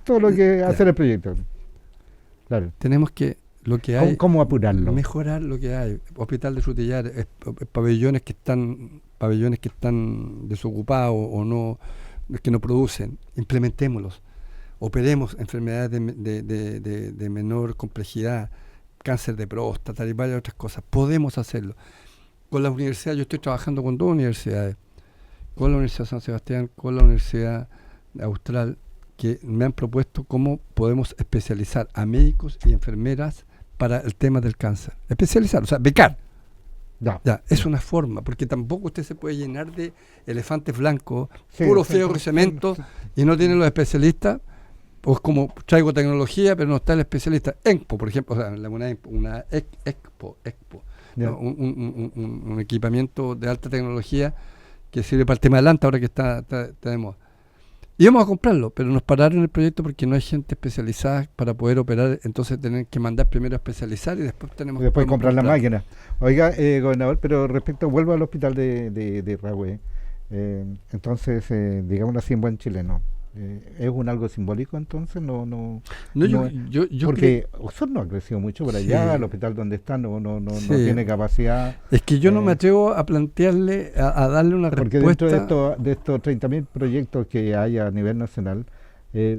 S1: todo lo que hacer el proyecto. Claro.
S2: Tenemos que, lo que hay,
S1: ¿Cómo apurarlo?
S2: Mejorar lo que hay. Hospital de Frutillar, pabellones que están desocupados o no, que no producen, implementémoslos. Operemos enfermedades de menor complejidad, cáncer de próstata y varias otras cosas. Podemos hacerlo. Con las universidades, yo estoy trabajando con 2 universidades, con la Universidad de San Sebastián, con la Universidad Austral, que me han propuesto cómo podemos especializar a médicos y enfermeras para el tema del cáncer. Especializar, o sea, becar. Ya, es una forma, porque tampoco usted se puede llenar de elefantes blancos, puro fierro y cemento, y no tiene los especialistas. Pues como traigo tecnología, pero no está el especialista. EXPO, por ejemplo, o sea, una EXPO, ¿no? un equipamiento de alta tecnología que sirve para el tema adelante ahora que está de moda. Íbamos a comprarlo, pero nos pararon el proyecto porque no hay gente especializada para poder operar, entonces tienen que mandar primero a especializar y después tenemos
S1: que comprar la máquina. Oiga, gobernador, pero vuelvo al hospital de Rahue. Entonces, digámoslo así en buen chileno, ¿Es un algo simbólico entonces? No,
S2: porque
S1: Osorno ha crecido mucho por allá, el hospital donde está no tiene capacidad.
S2: Es que yo no me atrevo a plantearle, a darle una respuesta.
S1: Porque dentro de estos 30.000 proyectos que hay a nivel nacional,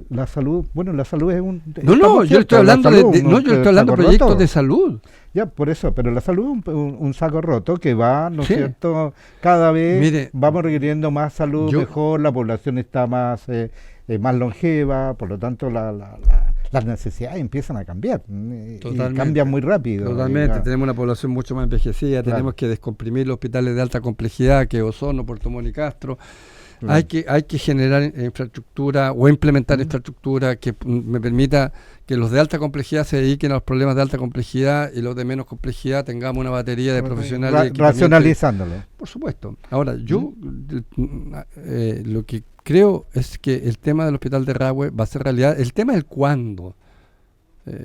S1: la salud es un...
S2: yo estoy hablando de proyectos de salud.
S1: Ya, por eso, pero la salud es un saco roto que va, ¿no es cierto? Cada vez vamos requiriendo más salud, mejor, la población está más longeva, por lo tanto las necesidades empiezan a cambiar. Y cambian muy rápido.
S2: Totalmente, tenemos una población mucho más envejecida, tenemos que descomprimir los hospitales de alta complejidad, que Osorno, Puerto Montt y Castro. Hay que generar infraestructura o implementar infraestructura que me permita que los de alta complejidad se dediquen a los problemas de alta complejidad y los de menos complejidad tengamos una batería de profesionales.
S1: Racionalizándolo.
S2: Por supuesto. Ahora, yo lo que creo es que el tema del hospital de Rahue va a ser realidad. El tema es el cuándo. Es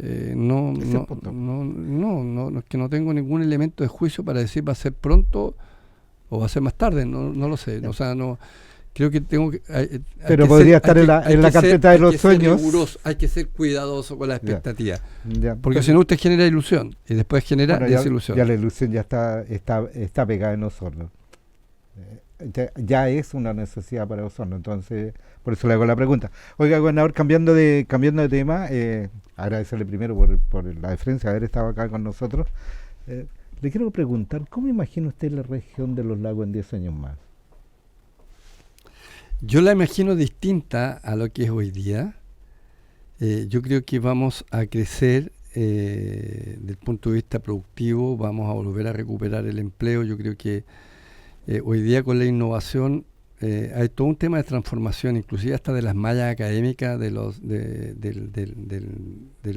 S2: que no tengo ningún elemento de juicio para decir va a ser pronto o va a ser más tarde. No lo sé. O sea, no... Creo que tengo que...
S1: Pero podría estar en la carpeta de los sueños.
S2: Hay que ser cuidadoso con la expectativa. Porque si no, usted genera ilusión y después genera desilusión.
S1: Ya la ilusión ya está pegada en Osorno. Ya es una necesidad para Osorno. Entonces, por eso le hago la pregunta. Oiga, gobernador, cambiando de tema, agradecerle primero por la deferencia de haber estado acá con nosotros. Le quiero preguntar, ¿cómo imagina usted la región de los lagos en 10 años más?
S2: Yo la imagino distinta a lo que es hoy día. Yo creo que vamos a crecer desde el punto de vista productivo, vamos a volver a recuperar el empleo. Yo creo que hoy día con la innovación hay todo un tema de transformación, inclusive hasta de las mallas académicas de los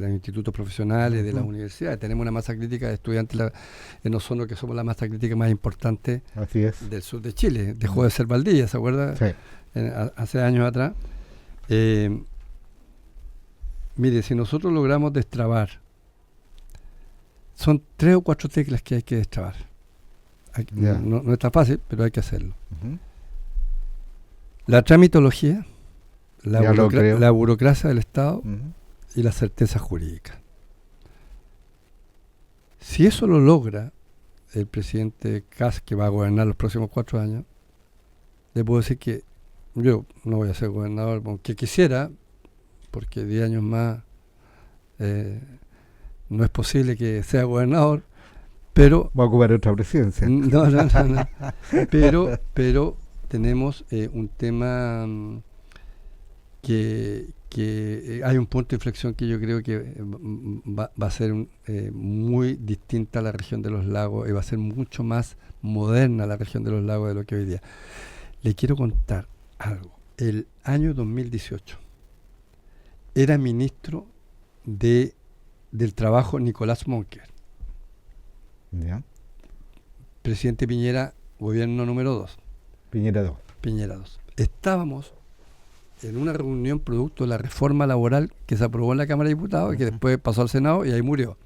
S2: institutos profesionales, de las universidades. Tenemos una masa crítica de estudiantes en Osorno, que somos la masa crítica más importante del sur de Chile. Dejó de ser Valdivia, ¿se acuerda?
S1: Sí.
S2: Hace años atrás. Mire, si nosotros logramos destrabar, son 3 o 4 teclas que hay que destrabar. No es tan fácil, pero hay que hacerlo. La tramitología, la burocracia del Estado y la certeza jurídica. Si eso lo logra el presidente Kast, que va a gobernar los próximos 4 años, le puedo decir que yo no voy a ser gobernador, aunque quisiera, porque 10 años más no es posible que sea gobernador, pero...
S1: Va a ocupar otra presidencia.
S2: No. Pero tenemos un tema que hay un punto de inflexión que yo creo que va a ser muy distinta a la región de los lagos y va a ser mucho más moderna la región de los lagos de lo que hoy día. Le quiero contar algo. El año 2018 era ministro del Trabajo Nicolás Monker. Presidente Piñera, gobierno número 2. Piñera 2. Estábamos en una reunión producto de la reforma laboral que se aprobó en la Cámara de Diputados y que después pasó al Senado y ahí murió.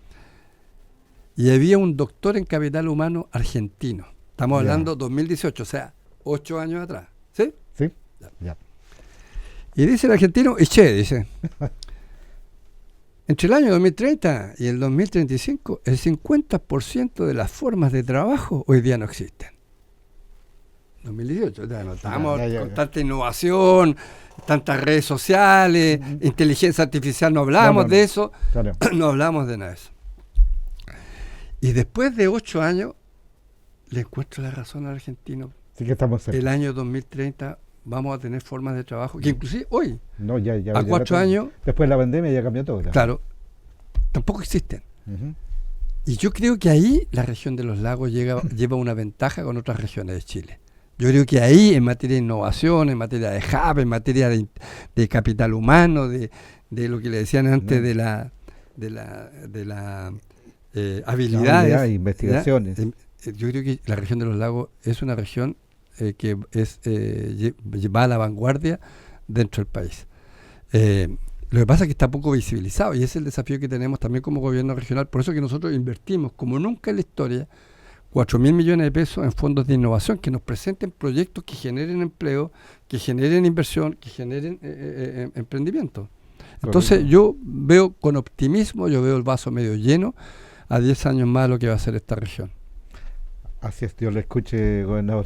S2: Y había un doctor en capital humano argentino. Estamos hablando 2018, o sea, 8 años atrás. ¿Sí?
S1: Sí. Ya.
S2: Y dice el argentino, dice, entre el año 2030 y el 2035, el 50% de las formas de trabajo hoy día no existen. 2018, no estamos con tanta innovación, tantas redes sociales, inteligencia artificial, no hablamos de eso, no hablamos de nada de eso. Y después de 8 años, le encuentro la razón al argentino.
S1: Sí que estamos cerca.
S2: El año 2030 vamos a tener formas de trabajo que inclusive hoy, a 4 años...
S1: Después de la pandemia ya cambió todo.
S2: Claro, tampoco existen. Y yo creo que ahí la región de los lagos lleva una ventaja con otras regiones de Chile. Yo creo que ahí, en materia de innovación, en materia de hub, en materia de capital humano, de lo que le decían antes de la habilidades,
S1: investigaciones.
S2: Yo creo que la región de los lagos es una región que va a la vanguardia dentro del país. Lo que pasa es que está poco visibilizado y ese es el desafío que tenemos también como gobierno regional. Por eso que nosotros invertimos como nunca en la historia 4.000 millones de pesos en fondos de innovación que nos presenten proyectos que generen empleo, que generen inversión, que generen emprendimiento. Entonces yo veo con optimismo, yo veo el vaso medio lleno a 10 años más lo que va a ser esta región.
S1: Así es, Dios le escuche, gobernador.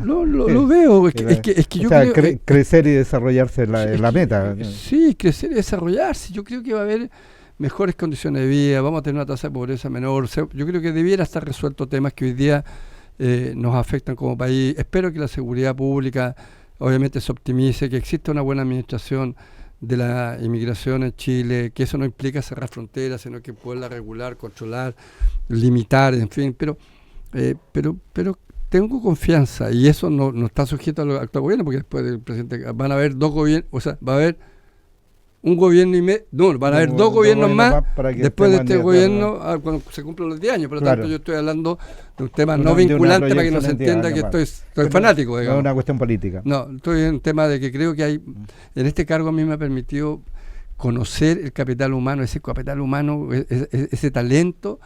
S2: Lo veo, es que yo creo...
S1: crecer y desarrollarse es la meta.
S2: Sí, crecer y desarrollarse. Yo creo que va a haber mejores condiciones de vida, vamos a tener una tasa de pobreza menor. Yo creo que debiera estar resueltos temas que hoy día nos afectan como país. Espero que la seguridad pública obviamente se optimice, que exista una buena administración de la inmigración en Chile, que eso no implica cerrar fronteras, sino que poderla regular, controlar, limitar, en fin, pero tengo confianza, y eso no está sujeto al actual gobierno, porque después del presidente van a haber dos gobiernos, o sea, va a haber un gobierno y medio, van a haber dos gobiernos más después de este gobierno, cuando se cumplan los 10 años. Por lo tanto, yo estoy hablando de un tema no vinculante para que no se entienda que estoy fanático, digamos.
S1: No es una cuestión política.
S2: No, estoy en un tema de que creo que hay, en este cargo a mí me ha permitido conocer el capital humano, ese talento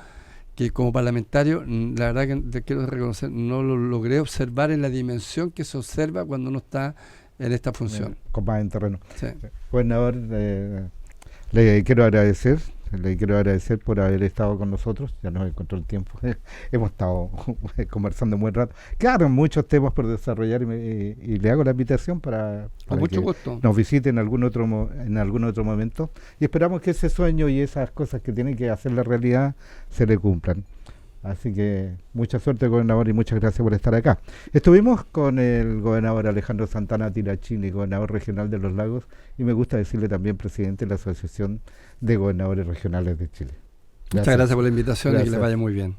S2: que como parlamentario, la verdad que te quiero reconocer, no lo logré observar en la dimensión que se observa cuando uno está en esta función.
S1: Con más en terreno.
S2: Sí.
S1: Gobernador, le quiero agradecer por haber estado con nosotros. Ya nos encontró el tiempo. Hemos estado conversando muy rato. Claro, muchos temas por desarrollar y le hago la invitación para
S2: mucho
S1: que
S2: gusto.
S1: Nos visite en algún otro momento, y esperamos que ese sueño y esas cosas que tienen que hacer la realidad se le cumplan. Así que mucha suerte, gobernador, y muchas gracias por estar acá. Estuvimos con el gobernador Alejandro Santana Tirachini, gobernador regional de Los Lagos, y me gusta decirle también presidente de la Asociación de Gobernadores Regionales de Chile.
S2: Muchas gracias por la invitación y que les vaya muy bien.